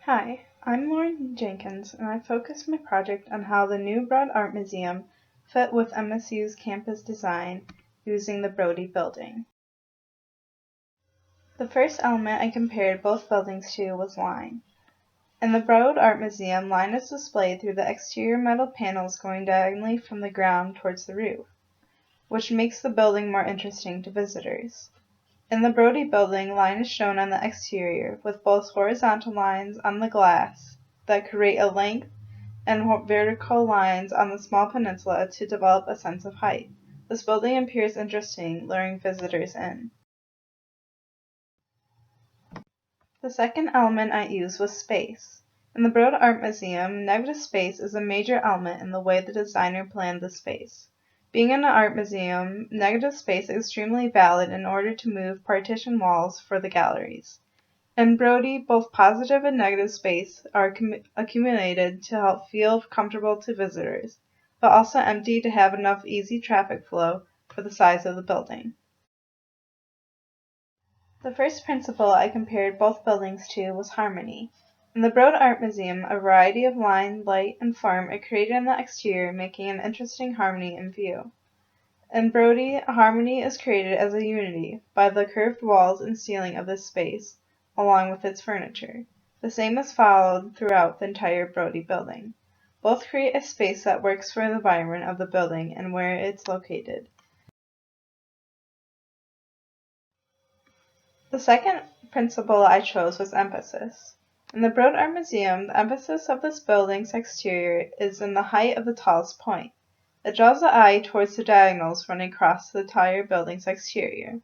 Hi, I'm Lauren Jenkins, and I focused my project on how the new Broad Art Museum fit with MSU's campus design using the Brody building. The first element I compared both buildings to was line. In the Broad Art Museum, line is displayed through the exterior metal panels going diagonally from the ground towards the roof, which makes the building more interesting to visitors. In the Brody building, line is shown on the exterior, with both horizontal lines on the glass that create a length and vertical lines on the small peninsula to develop a sense of height. This building appears interesting, luring visitors in. The second element I used was space. In the Broad Art Museum, negative space is a major element in the way the designer planned the space. Being in an art museum, negative space is extremely valid in order to move partition walls for the galleries. In Brody, both positive and negative space are accumulated to help feel comfortable to visitors, but also empty to have enough easy traffic flow for the size of the building. The first principle I compared both buildings to was harmony. In the Broad Art Museum, a variety of line, light, and form are created in the exterior, making an interesting harmony in view. In Brody, harmony is created as a unity by the curved walls and ceiling of this space, along with its furniture. The same is followed throughout the entire Brody building. Both create a space that works for the environment of the building and where it's located. The second principle I chose was emphasis. In the Broad Art Museum, the emphasis of this building's exterior is in the height of the tallest point. It draws the eye towards the diagonals running across the entire building's exterior.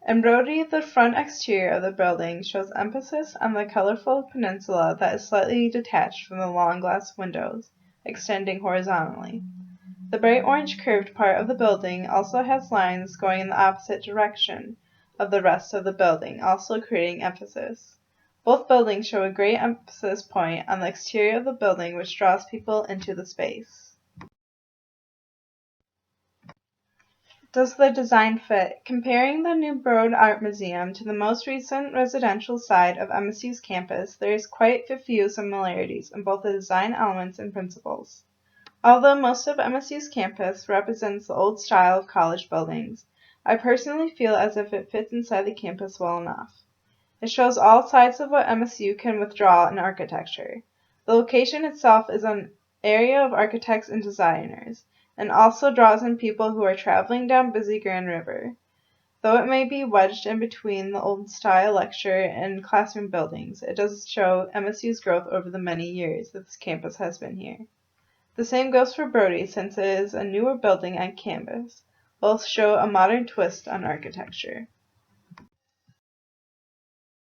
In Brody, the front exterior of the building shows emphasis on the colorful peninsula that is slightly detached from the long glass windows, extending horizontally. The bright orange curved part of the building also has lines going in the opposite direction of the rest of the building, also creating emphasis. Both buildings show a great emphasis point on the exterior of the building, which draws people into the space. Does the design fit? Comparing the new Broad Art Museum to the most recent residential side of MSU's campus, there is quite a few similarities in both the design elements and principles. Although most of MSU's campus represents the old style of college buildings, I personally feel as if it fits inside the campus well enough. It shows all sides of what MSU can withdraw in architecture. The location itself is an area of architects and designers, and also draws in people who are traveling down busy Grand River. Though it may be wedged in between the old-style lecture and classroom buildings, it does show MSU's growth over the many years that this campus has been here. The same goes for Brody, since it is a newer building on campus. Both show a modern twist on architecture.